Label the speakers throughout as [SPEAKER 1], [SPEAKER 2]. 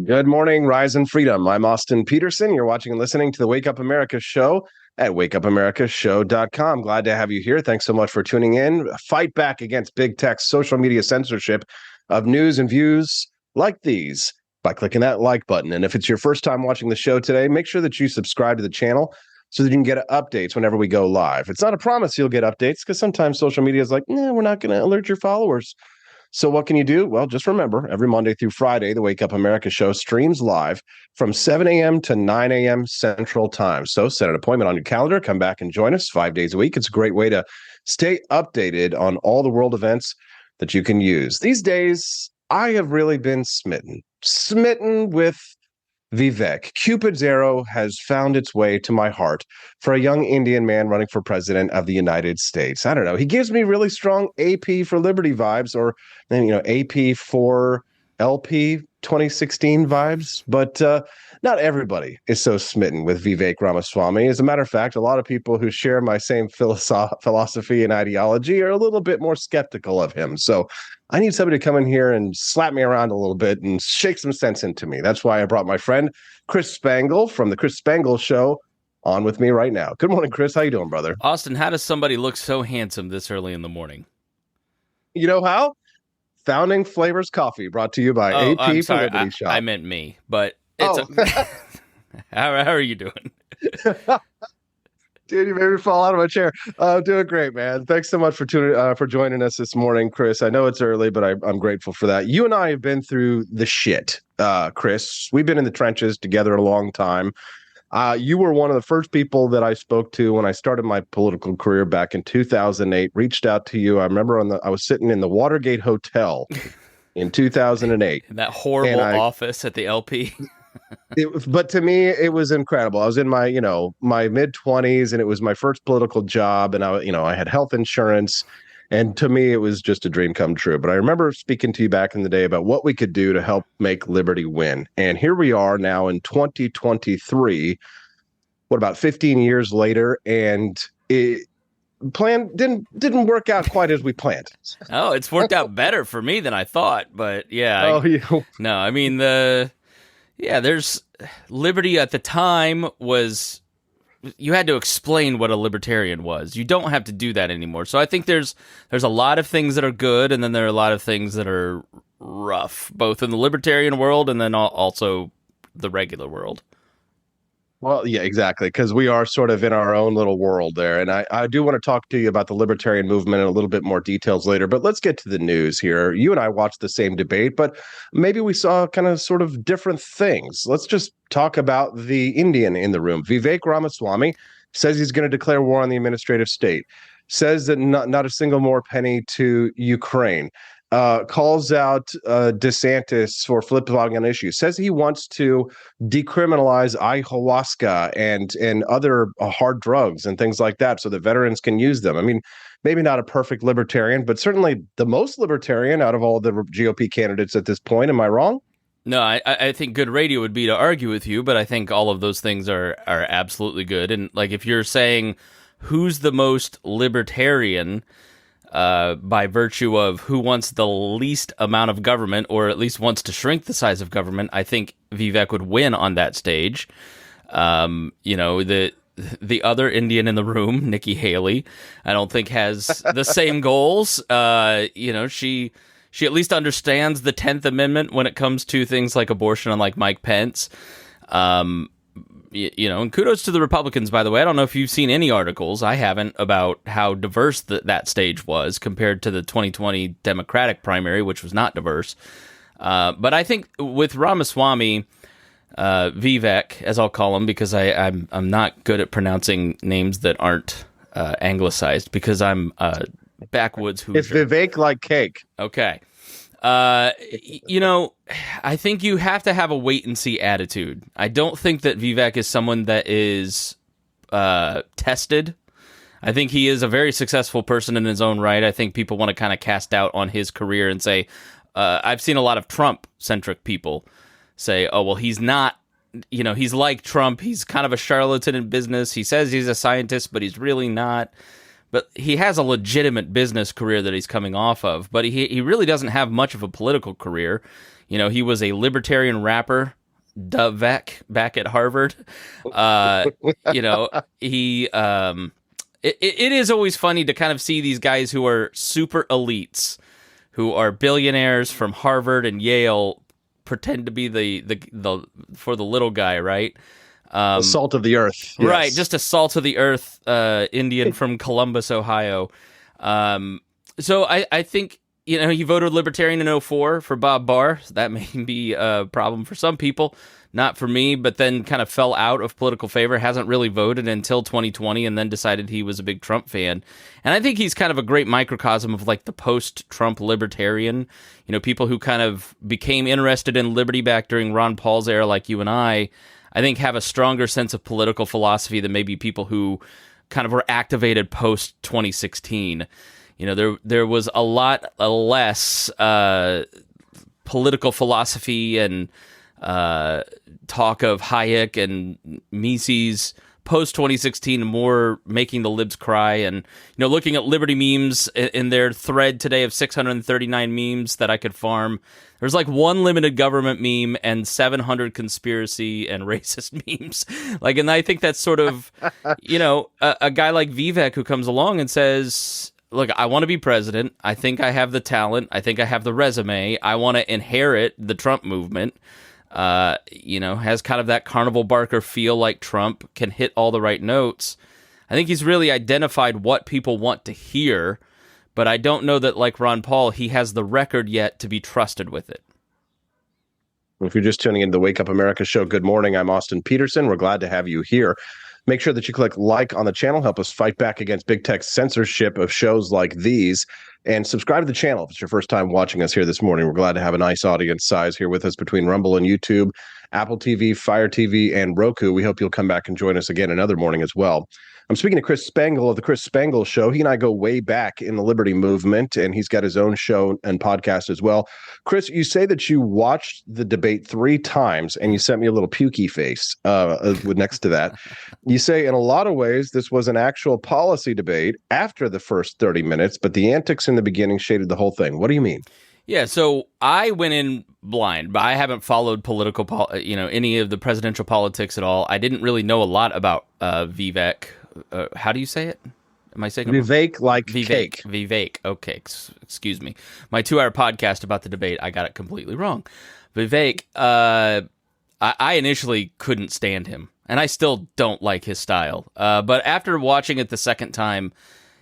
[SPEAKER 1] Good morning, Rise and Freedom. I'm Austin Peterson. You're watching and listening to the Wake Up America show at wakeupAmericaShow.com. Glad to have you here. Thanks so much for tuning in. Fight back against big tech social media censorship of news and views like these by clicking that like button. And if it's your first time watching the show today, make sure that you subscribe to the channel so that you can get updates whenever we go live. It's not a promise you'll get updates because sometimes social media is like, nah, we're not going to alert your followers. So what can you do? Well, just remember, every Monday through Friday, the Wake Up America show streams live from 7 a.m. to 9 a.m. Central Time. So set an appointment on your calendar. Come back and join us 5 days a week. It's a great way to stay updated on all the world events that you can use. These days, I have really been smitten with Vivek. Cupid's arrow has found its way to my heart for a young Indian man running for president of the United States. I don't know. He gives me really strong AP for Liberty vibes, or AP for LP 2016 vibes. But not everybody is so smitten with Vivek Ramaswamy. As a matter of fact, a lot of people who share my same philosophy and ideology are a little bit more skeptical of him. So I need somebody to come in here and slap me around a little bit and shake some sense into me. That's why I brought my friend Chris Spangle from the Chris Spangle Show on with me right now. Good morning, Chris. How you doing, brother?
[SPEAKER 2] Austin, how does somebody look so handsome this early in the morning?
[SPEAKER 1] You know how? Founding Flavors Coffee, brought to you by AP
[SPEAKER 2] I'm
[SPEAKER 1] for
[SPEAKER 2] sorry.
[SPEAKER 1] Liberty Shop.
[SPEAKER 2] I meant me, but it's how are you doing?
[SPEAKER 1] Dude, you made me fall out of my chair. Doing great, man. Thanks so much for joining us this morning, Chris. I know it's early, but I'm grateful for that. You and I have been through the shit, Chris. We've been in the trenches together a long time. You were one of the first people that I spoke to when I started my political career back in 2008. Reached out to you. I remember I was sitting in the Watergate Hotel in 2008.
[SPEAKER 2] In that horrible office at the LP.
[SPEAKER 1] But to me, it was incredible. I was in my mid-20s, and it was my first political job, and I had health insurance, and to me, it was just a dream come true. But I remember speaking to you back in the day about what we could do to help make liberty win. And here we are now in 2023. What, about 15 years later, and it didn't work out quite as we planned.
[SPEAKER 2] Oh, it's worked out better for me than I thought. But yeah, no, I mean there's liberty at the time was you had to explain what a libertarian was. You don't have to do that anymore. So I think there's a lot of things that are good, and then there are a lot of things that are rough, both in the libertarian world and then also the regular world.
[SPEAKER 1] Well, yeah, exactly, because we are sort of in our own little world there. And I do want to talk to you about the libertarian movement in a little bit more details later. But let's get to the news here. You and I watched the same debate, but maybe we saw kind of sort of different things. Let's just talk about the Indian in the room. Vivek Ramaswamy says he's going to declare war on the administrative state, says that not a single more penny to Ukraine. Calls out DeSantis for flip-flopping on issues, says he wants to decriminalize ayahuasca and other hard drugs and things like that so that veterans can use them. I mean, maybe not a perfect libertarian, but certainly the most libertarian out of all the GOP candidates at this point. Am I wrong?
[SPEAKER 2] No, I think good radio would be to argue with you, but I think all of those things are absolutely good. And like if you're saying who's the most libertarian by virtue of who wants the least amount of government, or at least wants to shrink the size of government, I think Vivek would win on that stage. The other Indian in the room, Nikki Haley, I don't think has the same goals. She at least understands the 10th Amendment when it comes to things like abortion, unlike Mike Pence. And kudos to the Republicans, by the way. I don't know if you've seen any articles, I haven't, about how diverse that stage was compared to the 2020 Democratic primary, which was not diverse. But I think with Ramaswamy, Vivek, as I'll call him, because I'm not good at pronouncing names that aren't anglicized, because I'm backwoods Hoosier.
[SPEAKER 1] It's Vivek like cake.
[SPEAKER 2] Okay. I think you have to have a wait-and-see attitude. I don't think that Vivek is someone that is tested. I think he is a very successful person in his own right. I think people want to kind of cast doubt on his career and say, I've seen a lot of Trump-centric people say, oh, well, he's not, he's like Trump. He's kind of a charlatan in business. He says he's a scientist, but he's really not. but he has a legitimate business career that he's coming off of. But he really doesn't have much of a political career. He was a libertarian rapper, Vivek, back at Harvard. He it is always funny to kind of see these guys who are super elites, who are billionaires from Harvard and Yale, pretend to be the for the little guy, right?
[SPEAKER 1] The salt of the earth.
[SPEAKER 2] Yes. Right, just a salt of the earth Indian from Columbus, Ohio. So I think, he voted Libertarian in 2004 for Bob Barr. So that may be a problem for some people, not for me, but then kind of fell out of political favor, hasn't really voted until 2020, and then decided he was a big Trump fan. And I think he's kind of a great microcosm of like the post-Trump libertarian, people who kind of became interested in liberty back during Ron Paul's era, like you and I think have a stronger sense of political philosophy than maybe people who kind of were activated post-2016. There was a lot less political philosophy and talk of Hayek and Mises post-2016, more making the libs cry. And, looking at Liberty memes in their thread today of 639 memes that I could farm, there's like one limited government meme and 700 conspiracy and racist memes. And I think that's sort of, a guy like Vivek who comes along and says, look, I want to be president. I think I have the talent. I think I have the resume. I want to inherit the Trump movement. Has kind of that Carnival Barker feel, like Trump, can hit all the right notes. I think he's really identified what people want to hear, but I don't know that, like Ron Paul, he has the record yet to be trusted with it.
[SPEAKER 1] If you're just tuning into the Wake Up America show, good morning. I'm Austin Peterson. We're glad to have you here. Make sure that you click like on the channel. Help us fight back against big tech censorship of shows like these. And subscribe to the channel if it's your first time watching us here this morning. We're glad to have a nice audience size here with us between Rumble and YouTube, Apple TV, Fire TV, and Roku. We hope you'll come back and join us again another morning as well. I'm speaking to Chris Spangle of the Chris Spangle Show. He and I go way back in the Liberty movement, and he's got his own show and podcast as well. Chris, you say that you watched the debate 3 times, and you sent me a little pukey face next to that. You say, in a lot of ways, this was an actual policy debate after the first 30 minutes, but the antics in the beginning shaded the whole thing. What do you mean?
[SPEAKER 2] Yeah, so I went in blind, but I haven't followed any of the presidential politics at all. I didn't really know a lot about Vivek. How do you say it? Am I saying
[SPEAKER 1] Vivek like
[SPEAKER 2] Vivek?
[SPEAKER 1] Cake.
[SPEAKER 2] Vivek. Okay, excuse me. My 2-hour podcast about the debate, I got it completely wrong. Vivek, I initially couldn't stand him, and I still don't like his style. But after watching it the second time,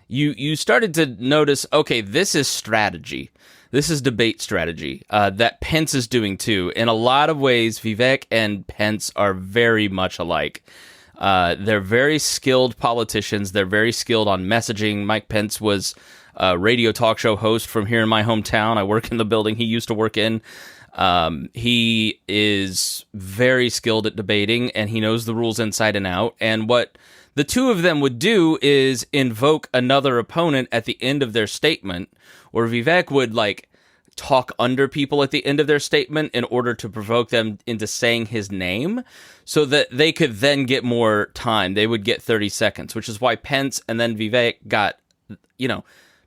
[SPEAKER 2] you started to notice, okay, this is strategy. This is debate strategy that Pence is doing too. In a lot of ways, Vivek and Pence are very much alike. They're very skilled politicians. They're very skilled on messaging. Mike Pence was a radio talk show host from here in my hometown. I work in the building he used to work in. He is very skilled at debating, and he knows the rules inside and out. And what the two of them would do is invoke another opponent at the end of their statement, or Vivek would talk under people at the end of their statement in order to provoke them into saying his name so that they could then get more time. They would get 30 seconds, which is why Pence and then Vivek got,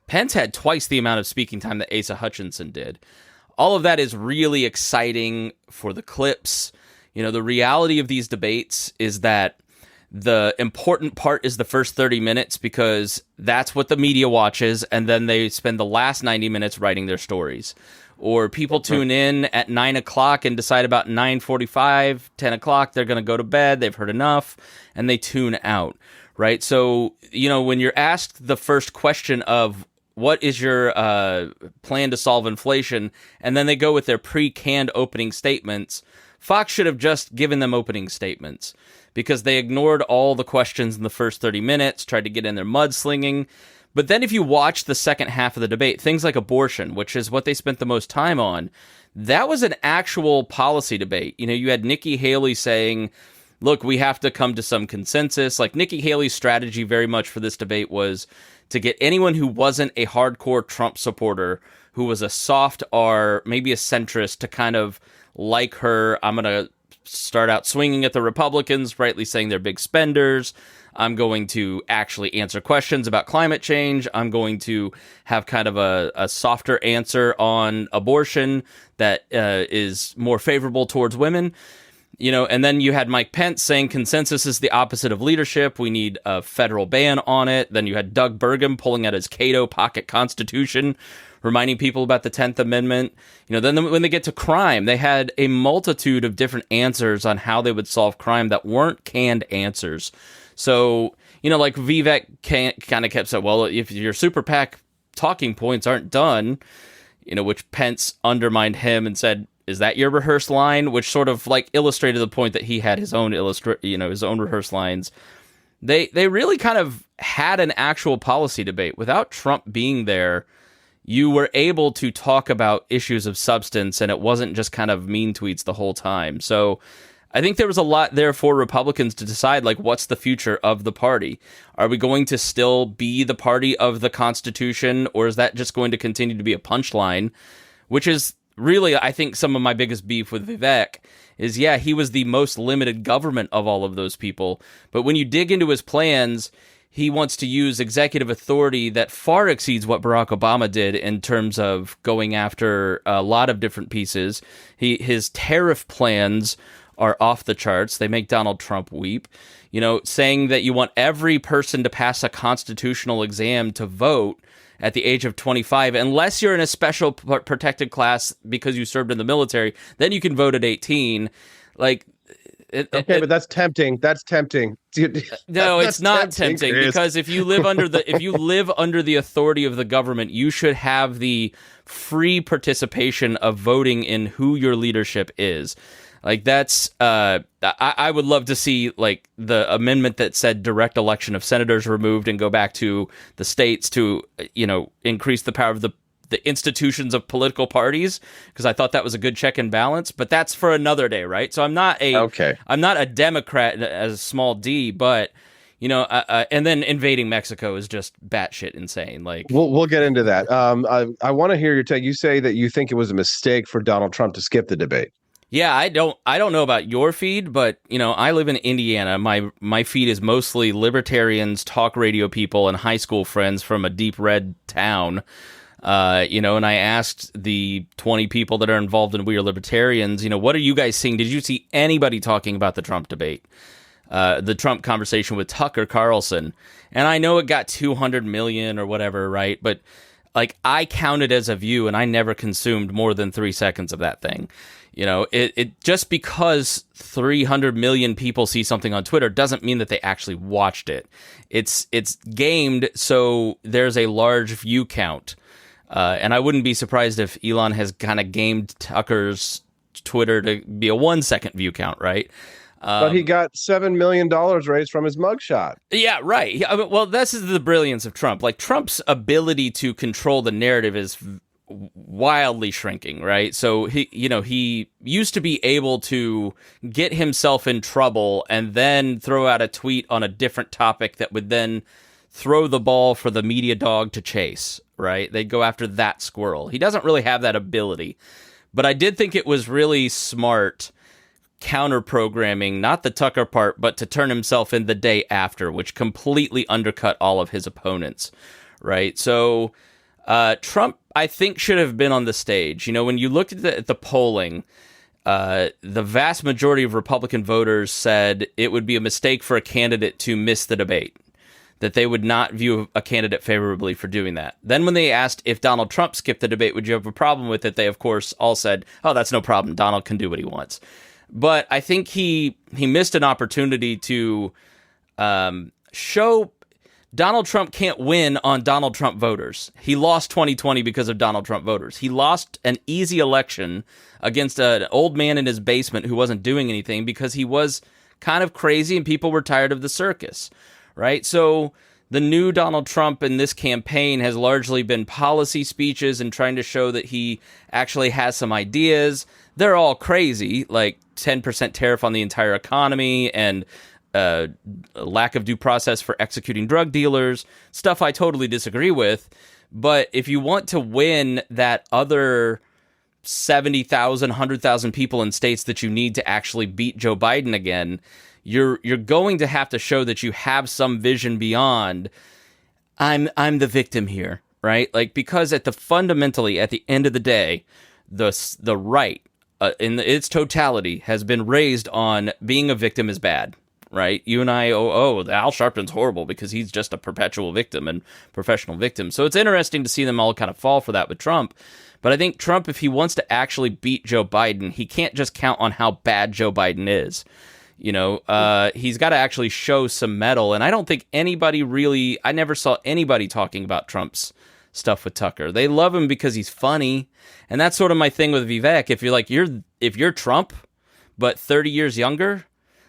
[SPEAKER 2] Pence had twice the amount of speaking time that Asa Hutchinson did. All of that is really exciting for the clips. The reality of these debates is that the important part is the first 30 minutes because that's what the media watches, and then they spend the last 90 minutes writing their stories. Or people tune in at 9 o'clock and decide about 9:45, 10 o'clock, they're going to go to bed, they've heard enough, and they tune out, right? So, when you're asked the first question of what is your plan to solve inflation, and then they go with their pre-canned opening statements, Fox should have just given them opening statements, because they ignored all the questions in the first 30 minutes, tried to get in their mudslinging. But then if you watch the second half of the debate, things like abortion, which is what they spent the most time on, that was an actual policy debate. You had Nikki Haley saying, look, we have to come to some consensus. Nikki Haley's strategy very much for this debate was to get anyone who wasn't a hardcore Trump supporter, who was a soft R, maybe a centrist, to kind of like her. I'm going to start out swinging at the Republicans, rightly saying they're big spenders. I'm going to actually answer questions about climate change. I'm going to have kind of a softer answer on abortion that is more favorable towards women. And then you had Mike Pence saying consensus is the opposite of leadership. We need a federal ban on it. Then you had Doug Burgum pulling out his Cato pocket constitution, reminding people about the 10th Amendment. Then when they get to crime, they had a multitude of different answers on how they would solve crime that weren't canned answers. So, like Vivek kind of kept saying, well, if your super PAC talking points aren't done, which Pence undermined him and said, is that your rehearsed line? Which sort of like illustrated the point that he had his own his own rehearsed lines. They really kind of had an actual policy debate. Without Trump being there, you were able to talk about issues of substance, and it wasn't just kind of mean tweets the whole time. So I think there was a lot there for Republicans to decide, like, what's the future of the party? Are we going to still be the party of the Constitution, or is that just going to continue to be a punchline? Which is really, I think, some of my biggest beef with Vivek is, yeah, he was the most limited government of all of those people. But when you dig into his plans, he wants to use executive authority that far exceeds what Barack Obama did in terms of going after a lot of different pieces. His tariff plans are off the charts. They make Donald Trump weep. Saying that you want every person to pass a constitutional exam to vote at the age of 25, unless you're in a special protected class because you served in the military, then you can vote at 18. But
[SPEAKER 1] that's tempting. That's tempting.
[SPEAKER 2] No, it's not tempting, because if you live under the authority of the government, you should have the free participation of voting in who your leadership is. Like, that's I would love to see, like, the amendment that said direct election of senators removed and go back to the states to, increase the power of the institutions of political parties, because I thought that was a good check and balance. But that's for another day, right? So I'm not a Democrat as a small d, but and then invading Mexico is just batshit insane. Like,
[SPEAKER 1] we'll get into that. I want to hear your take. You say that you think it was a mistake for Donald Trump to skip the debate.
[SPEAKER 2] Yeah, I don't know about your feed, but I live in Indiana. My feed is mostly libertarians, talk radio people, and high school friends from a deep red town. And I asked the 20 people that are involved in We Are Libertarians, what are you guys seeing? Did you see anybody talking about the Trump debate? The Trump conversation with Tucker Carlson? And I know it got 200 million or whatever, right? But like, I counted as a view, and I never consumed more than 3 seconds of that thing. It just because 300 million people see something on Twitter doesn't mean that they actually watched it. It's gamed, so there's a large view count. And I wouldn't be surprised if Elon has kind of gamed Tucker's Twitter to be a 1 second view count, right?
[SPEAKER 1] But he got $7 million raised from his mugshot.
[SPEAKER 2] Yeah, right. Yeah, well, this is the brilliance of Trump. Like, Trump's ability to control the narrative is wildly shrinking, right? So he used to be able to get himself in trouble and then throw out a tweet on a different topic that would then throw the ball for the media dog to chase, right? They'd go after that squirrel. He doesn't really have that ability. But I did think it was really smart counter programming, not the Tucker part, but to turn himself in the day after, which completely undercut all of his opponents, right? So Trump, I think, should have been on the stage. When you looked at the polling, the vast majority of Republican voters said it would be a mistake for a candidate to miss the debate, that they would not view a candidate favorably for doing that. Then when they asked if Donald Trump skipped the debate, would you have a problem with it? They, of course, all said, oh, that's no problem. Donald can do what he wants. But I think he missed an opportunity to show Donald Trump can't win on Donald Trump voters. He lost 2020 because of Donald Trump voters. He lost an easy election against an old man in his basement who wasn't doing anything because he was kind of crazy and people were tired of the circus, right? So the new Donald Trump in this campaign has largely been policy speeches and trying to show that he actually has some ideas. They're all crazy, like 10% tariff on the entire economy and lack of due process for executing drug dealers, stuff I totally disagree with. But if you want to win that other 70,000, 100,000 people in states that you need to actually beat Joe Biden again, you're going to have to show that you have some vision beyond I'm the victim here, right? Like, because fundamentally at the end of the day, the right in its totality has been raised on being a victim is bad, right? You and I, Al Sharpton's horrible because he's just a perpetual victim and professional victim. So it's interesting to see them all kind of fall for that with Trump. But I think Trump, if he wants to actually beat Joe Biden, he can't just count on how bad Joe Biden is. You know, he's got to actually show some mettle. And I don't think I never saw anybody talking about Trump's stuff with Tucker. They love him because he's funny. And that's sort of my thing with Vivek. If you're Trump, but 30 years younger,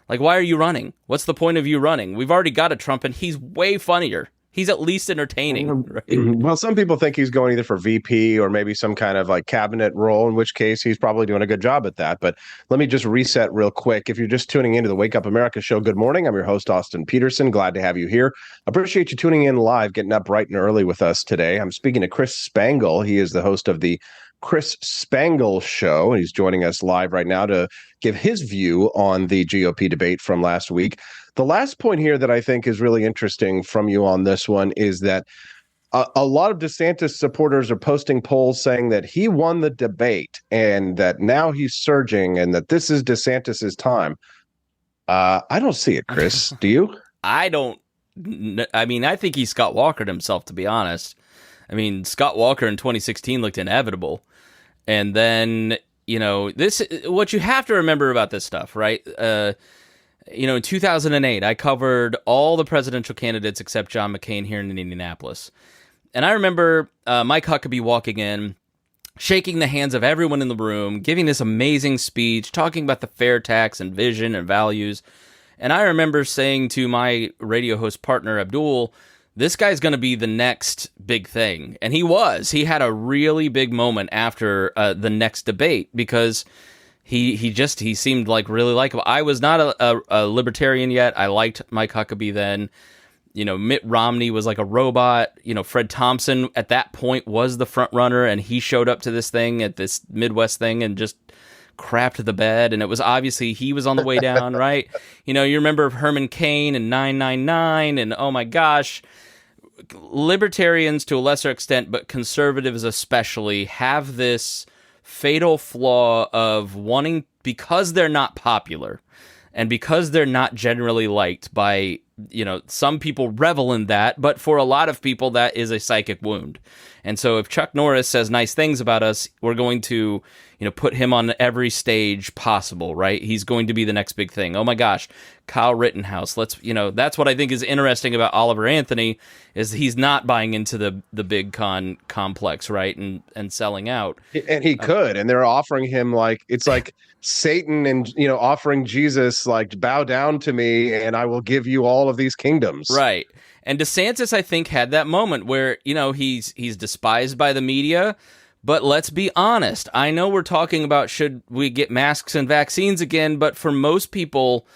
[SPEAKER 2] like, why are you running? What's the point of you running? We've already got a Trump, and he's way funnier. He's at least entertaining. Right?
[SPEAKER 1] Well, some people think he's going either for VP or maybe some kind of like cabinet role, in which case he's probably doing a good job at that. But let me just reset real quick. If you're just tuning into the Wake Up America show, good morning. I'm your host, Austin Peterson. Glad to have you here. Appreciate you tuning in live, getting up bright and early with us today. I'm speaking to Chris Spangle. He is the host of the Chris Spangle Show. He's joining us live right now to give his view on the GOP debate from last week. The last point here that I think is really interesting from you on this one is that a lot of DeSantis supporters are posting polls saying that he won the debate and that now he's surging and that this is DeSantis's time. I don't see it, Chris. Do you?
[SPEAKER 2] I don't. I mean, I think he Scott Walkered himself, to be honest. I mean, Scott Walker in 2016 looked inevitable. And then, you know, what you have to remember about this stuff, right? You know, in 2008, I covered all the presidential candidates except John McCain here in Indianapolis. And I remember Mike Huckabee walking in, shaking the hands of everyone in the room, giving this amazing speech, talking about the fair tax and vision and values. And I remember saying to my radio host partner, Abdul, this guy's going to be the next big thing. And he was. He had a really big moment after the next debate because he seemed like really likable. I was not a libertarian yet. I liked Mike Huckabee then. You know, Mitt Romney was like a robot. You know, Fred Thompson at that point was the front runner, and he showed up to this thing at this Midwest thing and just crapped the bed. And it was obviously he was on the way down, right? You know, you remember Herman Cain and 999, and oh my gosh, libertarians to a lesser extent, but conservatives especially, have this fatal flaw of wanting, because they're not popular and because they're not generally liked by, you know, some people revel in that, but for a lot of people that is a psychic wound. And so if Chuck Norris says nice things about us, we're going to, you know, put him on every stage possible, right? He's going to be the next big thing. Oh my gosh, Kyle Rittenhouse. That's what I think is interesting about Oliver Anthony, is he's not buying into the big complex, right? And selling out.
[SPEAKER 1] And he could, and they're offering him it's like Satan and, you know, offering Jesus, like, bow down to me and I will give you all of these kingdoms.
[SPEAKER 2] Right. And DeSantis, I think, had that moment where, you know, he's despised by the media, but let's be honest. I know we're talking about should we get masks and vaccines again, but for most people,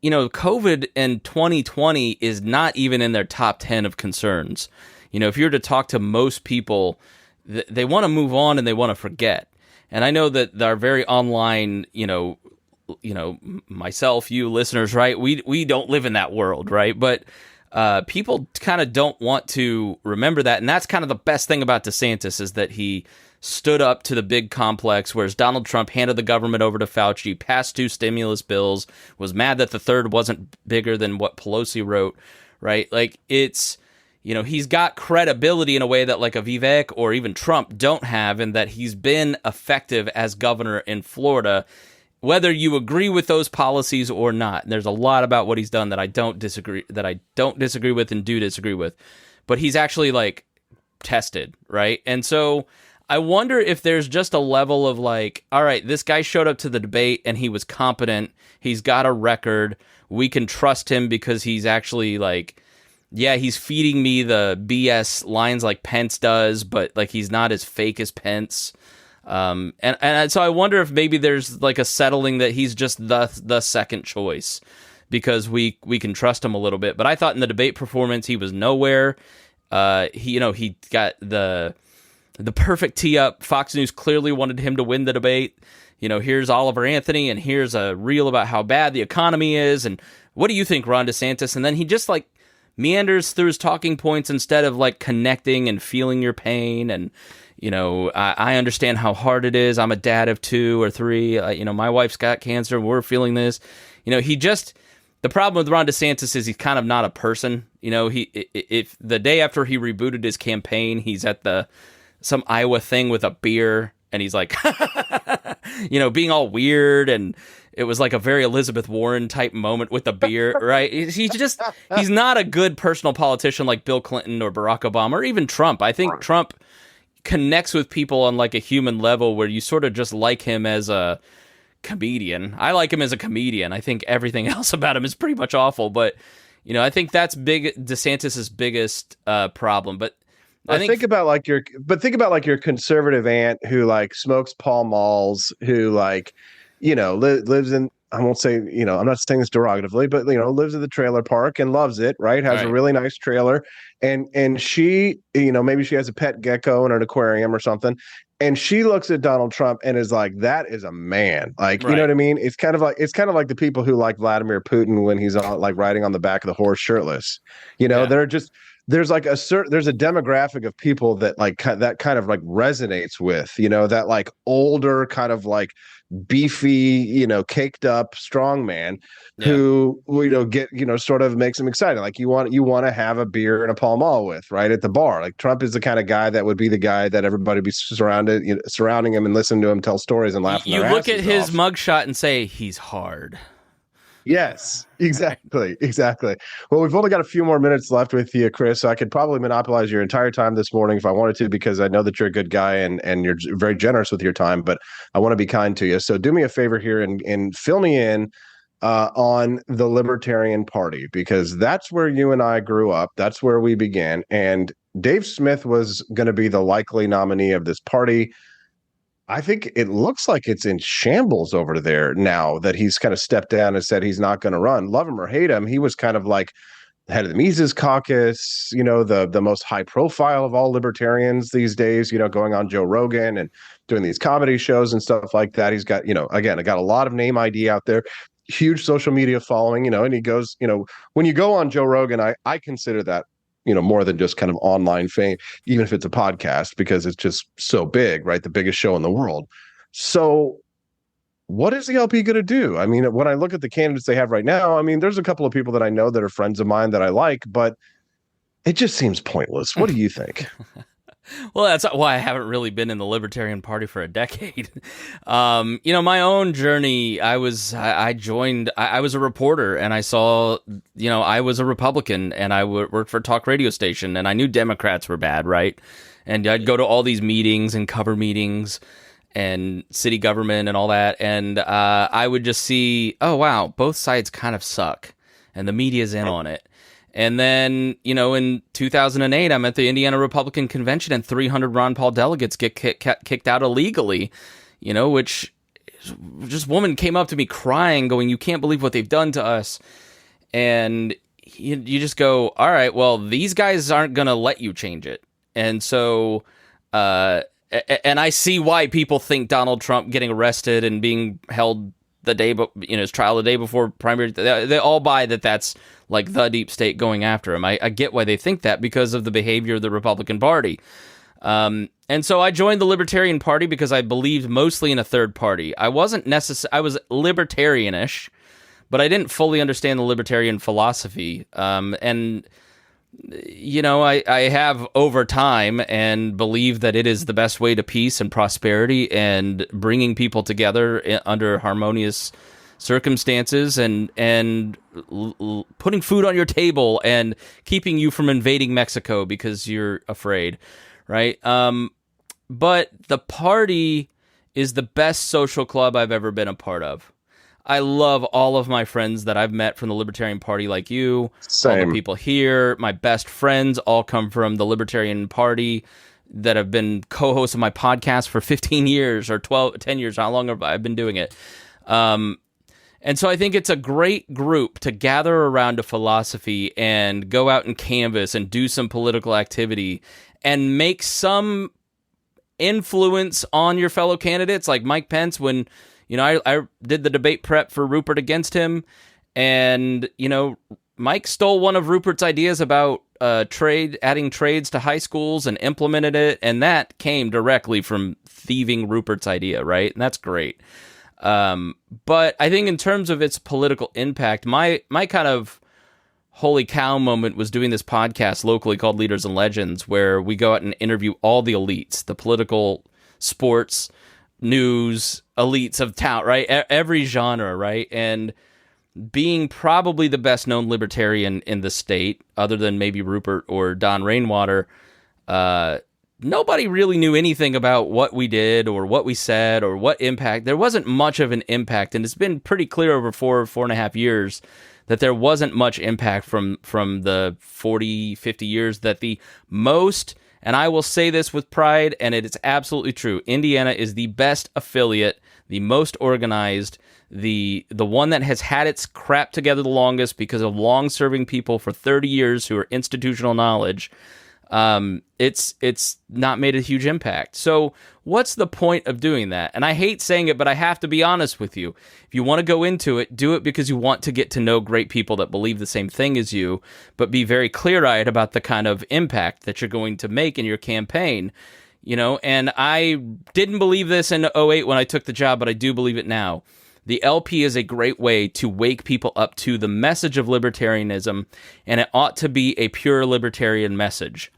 [SPEAKER 2] you know, COVID in 2020 is not even in their top 10 of concerns. You know, if you were to talk to most people, they want to move on and they want to forget. And I know that our very online, you know, myself, you listeners, right? We don't live in that world, right? But people kind of don't want to remember that. And that's kind of the best thing about DeSantis, is that he stood up to the big complex, whereas Donald Trump handed the government over to Fauci, passed 2 stimulus bills, was mad that the third wasn't bigger than what Pelosi wrote, right? Like, it's, you know, he's got credibility in a way that like a Vivek or even Trump don't have, and that he's been effective as governor in Florida, whether you agree with those policies or not. There's a lot about what he's done that I don't disagree with and do disagree with, but he's actually like tested, right? And so I wonder if there's just a level of like, all right, this guy showed up to the debate and he was competent. He's got a record. We can trust him because he's actually like, yeah, he's feeding me the BS lines like Pence does, but like he's not as fake as Pence. And so I wonder if maybe there's like a settling that he's just the second choice because we can trust him a little bit. But I thought in the debate performance he was nowhere. He got the perfect tee up. Fox News clearly wanted him to win the debate. Here's Oliver Anthony, and here's a reel about how bad the economy is, and what do you think, Ron DeSantis? And then he just meanders through his talking points instead of connecting and feeling your pain. And I understand how hard it is. I'm a dad of 2 or 3. My wife's got cancer. We're feeling this. The problem with Ron DeSantis is he's kind of not a person. If the day after he rebooted his campaign, he's at some Iowa thing with a beer, and he's being all weird, and it was like a very Elizabeth Warren type moment with the beer, right? He's not a good personal politician like Bill Clinton or Barack Obama or even Trump. I think Trump connects with people on a human level where you sort of just like him as a comedian. I like him as a comedian. I think everything else about him is pretty much awful, but I think that's DeSantis's biggest problem. But think about your conservative aunt who smokes Pall Malls, who lives in, I won't say, I'm not saying this derogatively, but lives in the trailer park and loves it, right? Has a really nice trailer, and she, maybe she has a pet gecko in an aquarium or something, and she looks at Donald Trump and is like, that is a man. You know what I mean? It's kind of like the people who like Vladimir Putin when he's on, riding on the back of the horse shirtless. They're just, there's a demographic of people that that kind of resonates with, that older kind of beefy, caked up strong man who get sort of makes him excited. You want to have a beer and a Pall Mall with, right, at the bar. Trump is the kind of guy that would be the guy that everybody would be surrounding him and listening to him tell stories and laughing. You look at his mugshot and say he's hard.
[SPEAKER 1] Yes, exactly. Well, we've only got a few more minutes left with you, Chris. So I could probably monopolize your entire time this morning if I wanted to, because I know that you're a good guy and you're very generous with your time, but I want to be kind to you. So do me a favor here and fill me in on the Libertarian Party, because that's where you and I grew up. That's where we began. And Dave Smith was going to be the likely nominee of this party. I think it looks like it's in shambles over there now that he's kind of stepped down and said he's not going to run. Love him or hate him, he was kind of head of the Mises Caucus, the most high profile of all libertarians these days, going on Joe Rogan and doing these comedy shows and stuff like that. He's got, again, I got a lot of name ID out there, huge social media following, and he goes, when you go on Joe Rogan, I consider that, more than just kind of online fame, even if it's a podcast, because it's just so big, right? The biggest show in the world. So what is the LP going to do? I mean, when I look at the candidates they have right now, I mean, there's a couple of people that I know that are friends of mine that I like, but it just seems pointless. What do you think?
[SPEAKER 2] Well, that's why I haven't really been in the Libertarian Party for a decade. My own journey, I was a reporter, and I saw, I was a Republican, and I worked for a talk radio station, and I knew Democrats were bad, right? And I'd go to all these meetings and cover meetings and city government and all that, and I would just see, oh, wow, both sides kind of suck, and the media's in on it. And then, in 2008, I'm at the Indiana Republican Convention, and 300 Ron Paul delegates get kicked out illegally, which just woman came up to me crying, going, "You can't believe what they've done to us." And you just go, all right, well, these guys aren't going to let you change it. And so, and I see why people think Donald Trump getting arrested and being held the day, his trial the day before primary, they all buy that that's the deep state going after him. I get why they think that, because of the behavior of the Republican Party. And so I joined the Libertarian Party because I believed mostly in a third party. I wasn't I was libertarianish, but I didn't fully understand the libertarian philosophy. I have over time and believe that it is the best way to peace and prosperity and bringing people together under harmonious circumstances and putting food on your table and keeping you from invading Mexico because you're afraid, right? But the party is the best social club I've ever been a part of. I love all of my friends that I've met from the Libertarian Party, like you. Same. All the people here, my best friends, all come from the Libertarian Party that have been co-hosts of my podcast for 15 years or 10 years. How long have I been doing it? And so I think it's a great group to gather around a philosophy and go out and canvass and do some political activity and make some influence on your fellow candidates, like Mike Pence, when, I did the debate prep for Rupert against him, and, Mike stole one of Rupert's ideas about adding trades to high schools and implemented it, and that came directly from thieving Rupert's idea, right? And that's great. But I think in terms of its political impact, my kind of holy cow moment was doing this podcast locally called Leaders and Legends, where we go out and interview all the elites, the political, sports, news elites of town, right? Every genre, right? And being probably the best known libertarian in the state, other than maybe Rupert or Don Rainwater, nobody really knew anything about what we did or what we said or what impact. There wasn't much of an impact, and it's been pretty clear over 4.5 years that there wasn't much impact from the 40, 50 years that the most, and I will say this with pride, and it is absolutely true, Indiana is the best affiliate, the most organized, the one that has had its crap together the longest because of long-serving people for 30 years who are institutional knowledge. It's not made a huge impact. So what's the point of doing that? And I hate saying it, but I have to be honest with you. If you want to go into it, do it because you want to get to know great people that believe the same thing as you, but be very clear-eyed about the kind of impact that you're going to make in your campaign. And I didn't believe this in 2008 when I took the job, but I do believe it now. The LP is a great way to wake people up to the message of libertarianism, and it ought to be a pure libertarian message.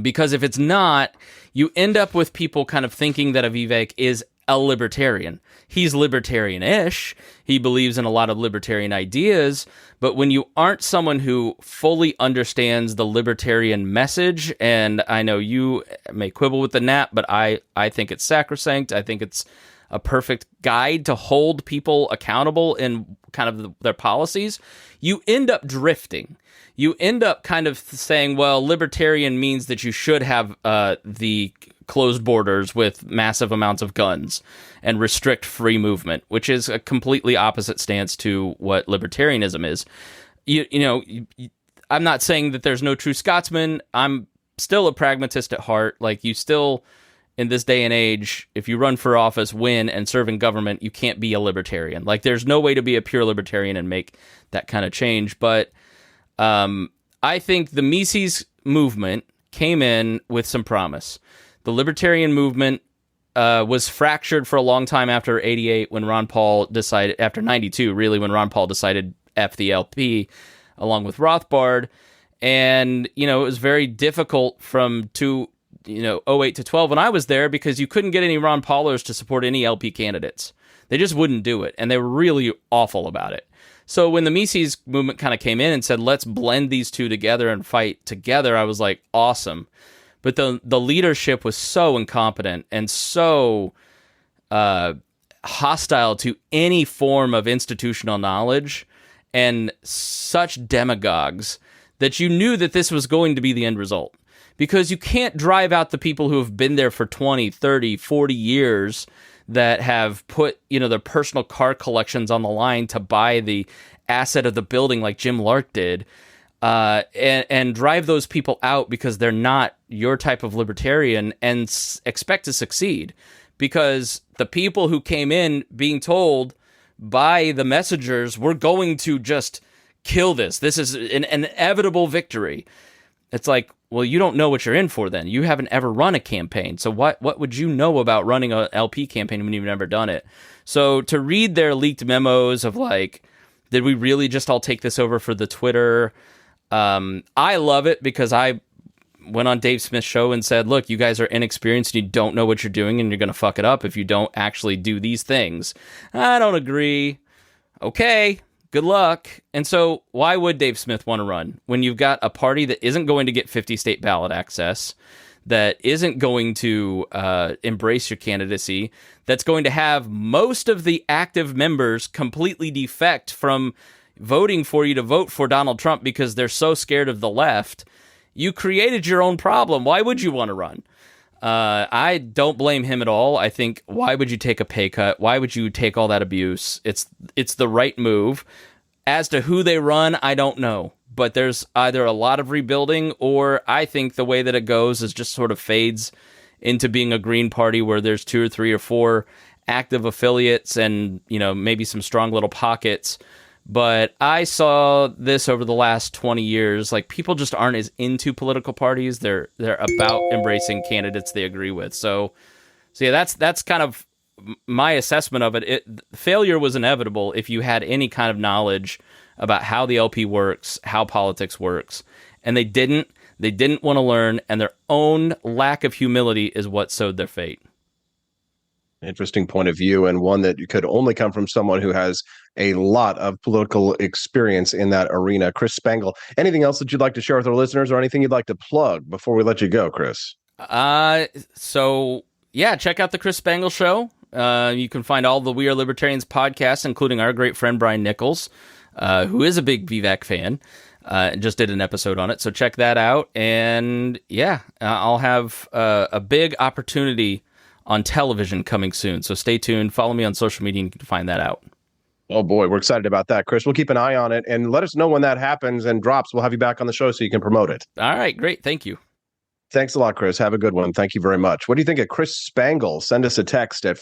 [SPEAKER 2] Because if it's not, you end up with people kind of thinking that a Vivek is a libertarian. He's libertarian-ish. He believes in a lot of libertarian ideas. But when you aren't someone who fully understands the libertarian message, and I know you may quibble with the NAP, but I think it's sacrosanct. I think it's a perfect guide to hold people accountable in kind of their policies, you end up drifting. You end up kind of saying, well, libertarian means that you should have the closed borders with massive amounts of guns and restrict free movement, which is a completely opposite stance to what libertarianism is. I'm not saying that there's no true Scotsman. I'm still a pragmatist at heart. Like, you still, in this day and age, if you run for office, win, and serve in government, you can't be a libertarian. Like, there's no way to be a pure libertarian and make that kind of change. But I think the Mises movement came in with some promise. The libertarian movement was fractured for a long time after 88 when Ron Paul decided, after 92 really, when Ron Paul decided F the LP along with Rothbard. And, it was very difficult from 08 to 12 when I was there, because you couldn't get any Ron Paulers to support any LP candidates. They just wouldn't do it, and they were really awful about it. So when the Mises movement kind of came in and said, let's blend these two together and fight together, I was like, awesome. But the leadership was so incompetent and so hostile to any form of institutional knowledge, and such demagogues, that you knew that this was going to be the end result. Because you can't drive out the people who have been there for 20, 30, 40 years that have put, their personal car collections on the line to buy the asset of the building like Jim Lark did, and drive those people out because they're not your type of libertarian, and expect to succeed. Because the people who came in being told by the messengers, we're going to just kill this. This is an inevitable victory. It's like, well, you don't know what you're in for then. You haven't ever run a campaign. So what would you know about running an LP campaign when you've never done it? So to read their leaked memos of like, did we really just all take this over for the Twitter? I love it because I went on Dave Smith's show and said, look, you guys are inexperienced and you don't know what you're doing, and you're going to fuck it up if you don't actually do these things. I don't agree. Okay. Good luck. And so why would Dave Smith want to run when you've got a party that isn't going to get 50 state ballot access, that isn't going to embrace your candidacy, that's going to have most of the active members completely defect from voting for you to vote for Donald Trump because they're so scared of the left? You created your own problem. Why would you want to run? I don't blame him at all. I think, why would you take a pay cut? Why would you take all that abuse? It's the right move. As to who they run, I don't know. But there's either a lot of rebuilding, or I think the way that it goes is just sort of fades into being a Green Party where there's 2 or 3 or 4 active affiliates and, maybe some strong little pockets. But I saw this over the last 20 years. Like, people just aren't as into political parties. They're about embracing candidates they agree with. So yeah, that's kind of my assessment of it. Failure was inevitable if you had any kind of knowledge about how the LP works, how politics works. And they didn't want to learn, and their own lack of humility is what sowed their fate.
[SPEAKER 1] Interesting point of view, and one that could only come from someone who has a lot of political experience in that arena. Chris Spangle, anything else that you'd like to share with our listeners, or anything you'd like to plug before we let you go, Chris?
[SPEAKER 2] So yeah, check out the Chris Spangle Show. You can find all the We Are Libertarians podcasts, including our great friend Brian Nichols, who is a big Vivek fan. Just did an episode on it, so check that out. And yeah, I'll have a big opportunity on television coming soon. So stay tuned. Follow me on social media and you can find that out.
[SPEAKER 1] Oh boy, we're excited about that, Chris. We'll keep an eye on it and let us know when that happens and drops. We'll have you back on the show so you can promote it.
[SPEAKER 2] All right, great. Thank you.
[SPEAKER 1] Thanks a lot, Chris. Have a good one. Thank you very much. What do you think of Chris Spangle? Send us a text at